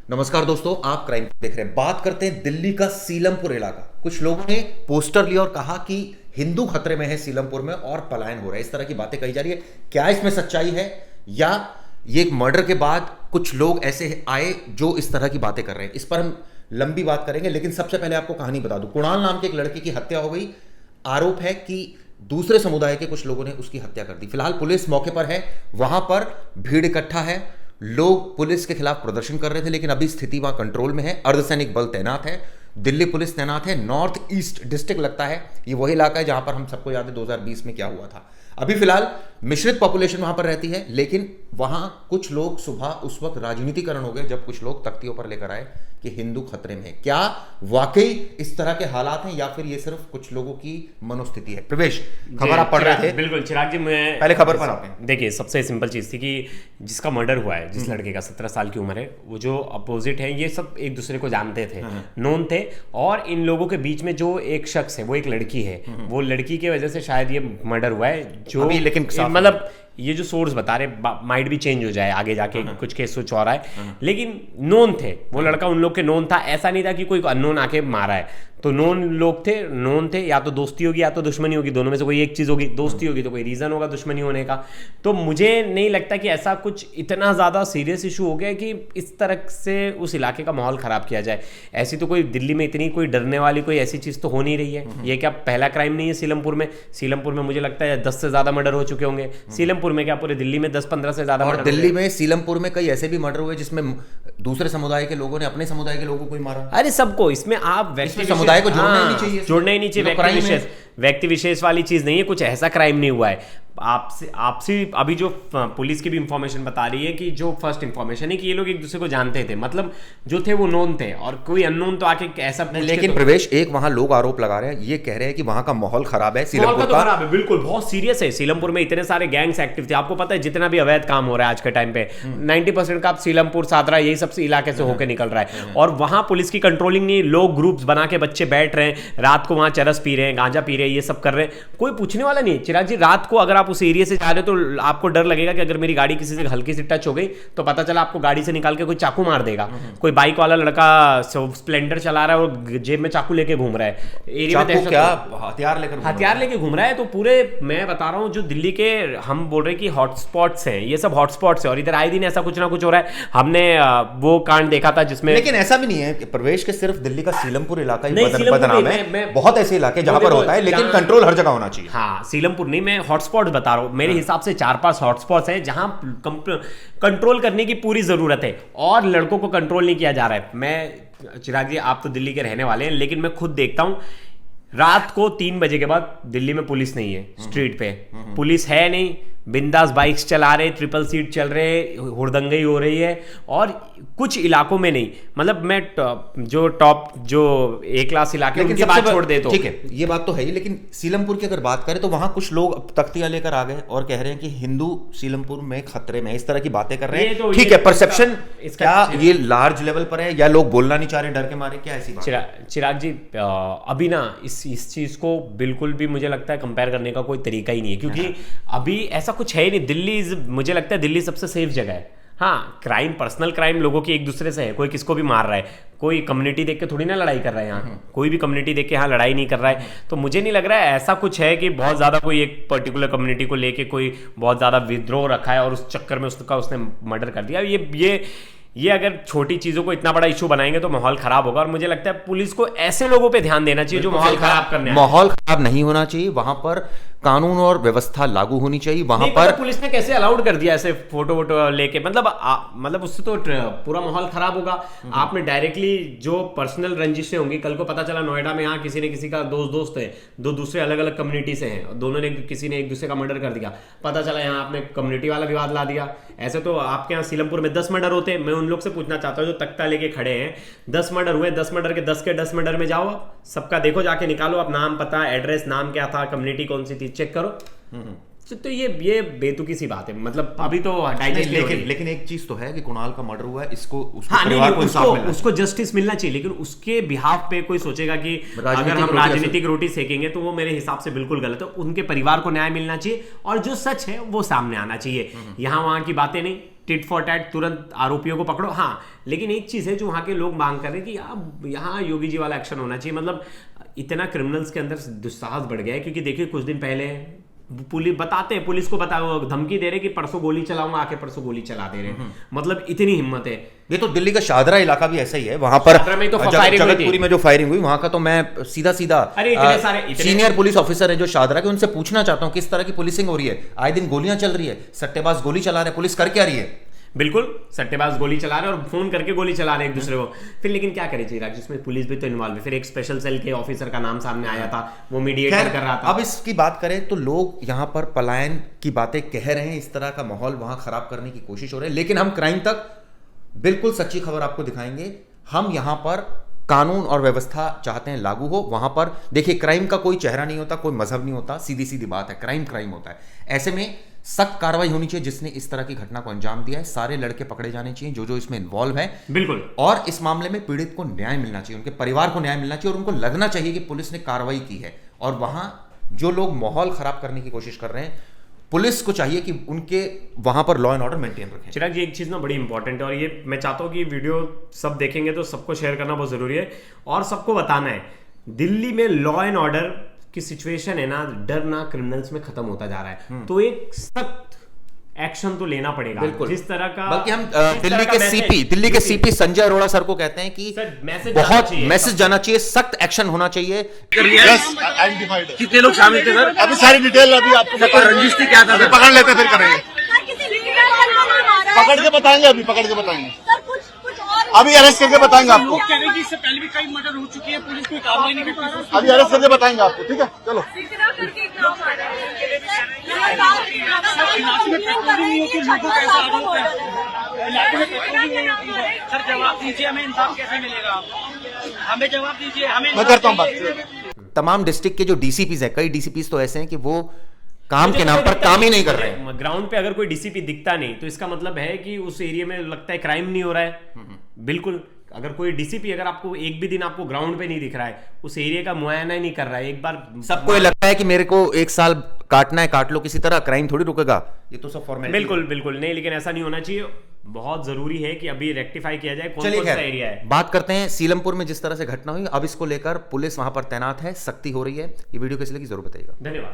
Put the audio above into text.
नमस्कार दोस्तों, आप क्राइम देख रहे हैं। बात करते हैं दिल्ली का सीलमपुर इलाका। कुछ लोगों ने पोस्टर लिया और कहा कि हिंदू खतरे में है सीलमपुर में और पलायन हो रहा है। इस तरह की बातें कही जा रही है। क्या इसमें सच्चाई है या ये एक मर्डर के बाद कुछ लोग ऐसे आए जो इस तरह की बातें कर रहे हैं? इस पर हम लंबी बात करेंगे, लेकिन सबसे पहले आपको कहानी बता दूं। कुणाल नाम के एक लड़के की हत्या हो गई। आरोप है कि दूसरे समुदाय के कुछ लोगों ने उसकी हत्या कर दी। फिलहाल पुलिस मौके पर है, वहां पर भीड़ इकट्ठा है, लोग पुलिस के खिलाफ प्रदर्शन कर रहे थे, लेकिन अभी स्थिति वहां कंट्रोल में है। अर्धसैनिक बल तैनात है, दिल्ली पुलिस तैनात है। नॉर्थ ईस्ट डिस्ट्रिक्ट लगता है, ये वही इलाका है जहां पर हम सबको याद है 2020 में क्या हुआ था। अभी फिलहाल मिश्रित पॉपुलेशन वहां पर रहती है, लेकिन वहां कुछ लोग सुबह उस वक्त राजनीतिकरण हो गए जब कुछ लोग तख्तियों पर लेकर आए कि हिंदू खतरे में है। क्या वाकई इस तरह के हालात हैं या फिर ये सिर्फ कुछ लोगों की मनोस्थिति है? प्रवेश, खबर आप पढ़ रहे थे। बिल्कुल चिराग जी, मैं पहले खबर पर आते हैं। देखिए, सबसे सिंपल चीज़ थी कि जिसका मर्डर हुआ है, जिस लड़के का 17 साल की उम्र है, वो जो अपोजिट है, ये सब एक दूसरे को जानते थे, नोन थे। और इन लोगों के बीच में जो एक शख्स है, वो एक लड़की है, वो लड़की की वजह से शायद ये मर्डर हुआ है। जो लेकिन मतलब ये जो सोर्स बता रहे माइट भी चेंज हो जाए आगे जाके, कुछ केस कुछ और आए, लेकिन नोन थे। वो लड़का उन लोग के नोन था। ऐसा नहीं था कि कोई अननोन आके मारा है। तो नोन लोग थे, नोन थे। या तो दोस्ती होगी या तो दुश्मनी होगी, दोनों में से कोई एक चीज़ होगी। दोस्ती होगी तो कोई रीज़न होगा दुश्मनी होने का। तो मुझे नहीं लगता कि ऐसा कुछ इतना ज़्यादा सीरियस इशू हो गया कि इस तरह से उस इलाके का माहौल ख़राब किया जाए। ऐसी तो कोई दिल्ली में इतनी कोई डरने वाली कोई ऐसी चीज़ तो हो नहीं रही है। ये क्या पहला क्राइम नहीं है सीलमपुर में? सीलमपुर में मुझे लगता है 10 से ज़्यादा मर्डर हो चुके होंगे। सीलमपुर में क्या, पूरे दिल्ली में 10-15 से ज़्यादा। और दिल्ली में सीलमपुर में कई ऐसे भी मर्डर हुए जिसमें दूसरे समुदाय के लोगों ने अपने समुदाय के लोगों को ही मारा। अरे सबको, इसमें आप व्यक्ति समुदाय को जोड़ना ही नहीं चाहिए। जोड़ना ही नहीं चाहिए। व्यक्ति विशेष वाली चीज नहीं है। कुछ ऐसा क्राइम नहीं हुआ है। आपसे अभी जो पुलिस की भी इंफॉर्मेशन बता रही है कि जो फर्स्ट इंफॉर्मेशन है कि ये लोग एक दूसरे को जानते थे, मतलब जो थे वो नोन थे, और कोई अननोन तो आके ऐसा। लेकिन प्रवेश, एक वहां लोग आरोप लगा रहे हैं, ये कह रहे हैं कि वहां का माहौल खराब है। सीलमपुर का खराब है, बिल्कुल बहुत सीरियस है। सीलमपुर में इतने सारे गैंग्स एक्टिव थे। आपको पता है जितना भी अवैध काम हो रहा है आज के टाइम पे 90% का सीलमपुर, सादरा, यही सब इलाके से होकर निकल रहा है। और वहां पुलिस की कंट्रोलिंग नहीं। लोग ग्रुप्स बना के बच्चे बैठ रहे हैं, रात को वहां चरस पी रहे हैं, गांजा पी रहे हैं, ये सब कर रहे हैं। कोई पूछने वाला नहीं। चिराग जी, रात को अगर आप उस एरिया से जा रहे हो तो आपको डर लगेगा कि अगर मेरी गाड़ी किसी से हल्की सी टच हो गई तो पता चला आपको गाड़ी से निकाल के कोई चाकू मार देगा। कोई बाइक वाला लड़का स्प्लेंडर चला रहा है और जेब में चाकू लेके घूम रहा है, एरिया में क्या हथियार लेके घूम रहा है। तो पूरे, मैं बता रहा हूँ, जो दिल्ली के हम बोल रहे हैं कि हॉटस्पॉट्स हैं, ये सब हॉटस्पॉट्स है। और इधर आए दिन ऐसा कुछ ना कुछ हो रहा है। हमने वो कांड देखा था जिसमें, लेकिन ऐसा भी नहीं है कि प्रवेश के सिर्फ दिल्ली का सीलमपुर इलाका ही बदनाम है। बहुत ऐसे इलाके जहां पर होता है, लेकिन कंट्रोल हर जगह होना चाहिए। हाँ, सीलमपुर नहीं, मैं हॉटस्पॉट बता रहा हूँ। मेरे हिसाब से 4-5 हॉटस्पॉट्स हैं जहां कंट्रोल करने की पूरी जरूरत है, और लड़कों को कंट्रोल नहीं किया जा रहा है। मैं, चिराग जी, आप तो दिल्ली के रहने वाले हैं, लेकिन मैं खुद देखता हूं रात को 3 बजे के बाद दिल्ली में पुलिस नहीं है। स्ट्रीट पे पुलिस है नहीं। बिंदास बाइक्स चला रहे, ट्रिपल सीट चल रहे, हुड़दंगई हो रही है। और कुछ इलाकों में नहीं, मतलब मैं जो टॉप जो ए क्लास इलाके उनकी बात छोड़ दे तो ठीक है, ये बात तो है ही। लेकिन सीलमपुर की अगर बात करें तो वहां कुछ लोग तख्तियां लेकर आ गए और कह रहे हैं कि हिंदू सीलमपुर में खतरे में, इस तरह की बातें कर रहे हैं। ठीक है, परसेप्शन क्या ये लार्ज लेवल पर है या लोग बोलना नहीं चाह रहे डर के मारे? क्या ऐसी बात? चिराग जी, अभी ना इस चीज को बिल्कुल भी मुझे लगता है कंपेयर करने का कोई तरीका ही नहीं है, क्योंकि अभी ऐसा कुछ है ही नहीं। दिल्ली, मुझे लगता है दिल्ली सबसे सेफ जगह है। हाँ, क्राइम, पर्सनल क्राइम लोगों की एक दूसरे से है, कोई किसको भी मार रहा है, कोई कम्युनिटी देख के थोड़ी ना लड़ाई कर रहा है यहाँ। कोई भी कम्युनिटी देख के यहाँ लड़ाई नहीं कर रहा है। तो मुझे नहीं लग रहा है ऐसा कुछ है कि बहुत ज़्यादा कोई एक पर्टिकुलर कम्युनिटी को लेके कोई बहुत ज़्यादा विद्रोह रखा है और उस चक्कर में उसने मर्डर कर दिया। ये अगर छोटी चीज़ों को इतना बड़ा इशू बनाएंगे तो माहौल खराब होगा। और मुझे लगता है पुलिस को ऐसे लोगों पे ध्यान देना चाहिए जो माहौल खराब करने आए। माहौल खराब नहीं होना चाहिए, वहां पर कानून और व्यवस्था लागू होनी चाहिए। वहां पर पुलिस ने कैसे अलाउड कर दिया ऐसे फोटो वोटो लेके? मतलब उससे तो पूरा माहौल खराब होगा। आपने डायरेक्टली जो पर्सनल रंजिशें होंगी, कल को पता चला नोएडा में यहाँ किसी ने किसी का दोस्त है, दो दूसरे अलग अलग कम्युनिटी से हैं, दोनों ने किसी ने एक दूसरे का मर्डर कर दिया, पता चला यहाँ आपने कम्युनिटी वाला विवाद ला दिया। ऐसे तो आपके यहाँ सीलमपुर में 10 मर्डर होते हैं। मैं उन लोग से पूछना चाहता हूँ जो तख्ता लेके खड़े हैं, 10 मर्डर हुए, 10 मर्डर के 10 के 10 मर्डर में जाओ, आप सबका देखो, जाके निकालो आप नाम, पता, एड्रेस, नाम क्या था, कम्युनिटी कौन सी थी, चेक करो। तो ये बेतुकी सी बात है। मतलब अभी तो लेकिन एक चीज तो है कि कुणाल का मर्डर हुआ है, इसको परिवार को इंसाफ मिलना चाहिए, उसको जस्टिस मिलना चाहिए। लेकिन उसके बिहाफ पे कोई सोचेगा कि अगर हम राजनीतिक रोटी सेकेंगे तो वो मेरे हिसाब से बिल्कुल गलत है। उनके परिवार को न्याय मिलना चाहिए और जो सच है वो सामने आना चाहिए। यहाँ वहां की बातें नहीं। टिट फॉर टैट तुरंत आरोपियों को पकड़ो। हाँ, लेकिन एक चीज है जो वहां के लोग मांग कर रहे हैं कि यार यहाँ योगी जी वाला एक्शन होना चाहिए। मतलब इतना क्रिमिनल्स के अंदर दुस्साहस बढ़ गया है, क्योंकि देखिए कुछ दिन पहले पुलिस बताते हैं, पुलिस को धमकी दे रहे कि परसों गोली चलाऊंगा, आके परसों गोली चला दे रहे हैं। मतलब इतनी हिम्मत है। ये तो दिल्ली का शाहदरा इलाका भी ऐसा ही है, वहां पर में तो जगतपुरी में जो फायरिंग हुई वहां का तो मैं सीधा सीनियर पुलिस ऑफिसर है जो शाहदरा के, उनसे पूछना चाहता हूं किस तरह की पुलिसिंग हो रही है। आए दिन गोलियां चल रही है, सट्टेबाज गोली चला रहे हैं, पुलिस कर क्या रही है? बिल्कुल, सट्टेबाज गोली चला रहे हैं और फोन करके गोली चला रहे हैं एक दूसरे को। फिर लेकिन क्या करे चिराग, जिसमें पुलिस भी तो इन्वॉल्व है। फिर एक स्पेशल सेल के ऑफिसर का नाम सामने आया था, वो मीडिएटर कर रहा था। अब इसकी बात करें तो लोग यहाँ पर पलायन की बातें कह रहे हैं, इस तरह का माहौल वहां खराब करने की कोशिश हो रही है, लेकिन हम क्राइम तक बिल्कुल सच्ची खबर आपको दिखाएंगे। हम यहाँ पर कानून और व्यवस्था चाहते हैं लागू हो। वहां पर देखिए, क्राइम का कोई चेहरा नहीं होता, कोई मजहब नहीं होता, सीधी सीधी बात है, क्राइम क्राइम होता है। ऐसे में सख्त कार्रवाई होनी चाहिए जिसने इस तरह की घटना को अंजाम दिया है। सारे लड़के पकड़े जाने चाहिए जो इसमें इन्वॉल्व है। बिल्कुल। और इस मामले में पीड़ित को न्याय मिलना चाहिए, उनके परिवार को न्याय मिलना चाहिए, और उनको लगना चाहिए कि पुलिस ने कार्रवाई की है। और वहां जो लोग माहौल खराब करने की कोशिश कर रहे हैं, पुलिस को चाहिए कि उनके वहां पर लॉ एंड ऑर्डर मेंटेन रखें। चिराग जी, एक चीज ना बड़ी इंपॉर्टेंट है, और ये मैं चाहता हूं कि वीडियो सब देखेंगे तो सबको शेयर करना बहुत जरूरी है और सबको बताना है। दिल्ली में लॉ एंड ऑर्डर की सिचुएशन है ना, डर ना क्रिमिनल्स में खत्म होता जा रहा है, तो एक सख्त एक्शन तो लेना पड़ेगा। बिल्कुल। जिस तरह का, बल्कि हम दिल्ली के सीपी संजय अरोड़ा सर को कहते हैं कि बहुत मैसेज जाना चाहिए, सख्त एक्शन होना चाहिए। कितने लोग शामिल थे सर? अभी सारी डिटेल अभी आपको रंजिश थी क्या था? पकड़ लेते फिर करेंगे, पकड़ के बताएंगे, अभी पकड़ के बताएंगे, अभी अरेस्ट करके बताएंगे आपको। इससे पहले भी कई मर्डर हो चुकी है, पुलिस कोई कार्रवाई नहीं करती। अभी अरेस्ट करके बताएंगे आपको, ठीक है? चलो। इलाके में पेट्रोलिंग नहीं होती, लोगों का ऐसा आरोप है। इलाके में पेट्रोलिंग नहीं होती है। सर जवाब दीजिए, हमें इंसाफ कैसे मिलेगा? हमें जवाब दीजिए, हमें। मैं करता हूँ बात। तमाम डिस्ट्रिक्ट के जो डीसीपीज हैं, कई डीसीपीज तो ऐसे हैं कि वो काम के नाम पर काम ही नहीं कर रहे हैं। ग्राउंड पे अगर कोई डीसीपी दिखता नहीं तो इसका मतलब है कि उस एरिया में लगता है क्राइम नहीं हो रहा है। बिल्कुल, अगर कोई डीसीपी अगर आपको एक भी दिन आपको ग्राउंड पे नहीं दिख रहा है, उस एरिया का मुआयना ही नहीं कर रहा है, एक बार सबको ये लगता है कि मेरे को 1 साल काटना है, काट लो किसी तरह, क्राइम थोड़ी रुकेगा। ये तो सब फॉर्मेलिटी। बिल्कुल बिल्कुल नहीं, लेकिन ऐसा नहीं होना चाहिए। बहुत जरूरी है कि अभी रेक्टिफाई किया जाए कौन सा एरिया है। बात करते हैं सीलमपुर में जिस तरह से घटना हुई, अब इसको लेकर पुलिस वहां पर तैनात है, सख्ती हो रही है। ये वीडियो कैसी लगी जरूर बताइएगा। धन्यवाद।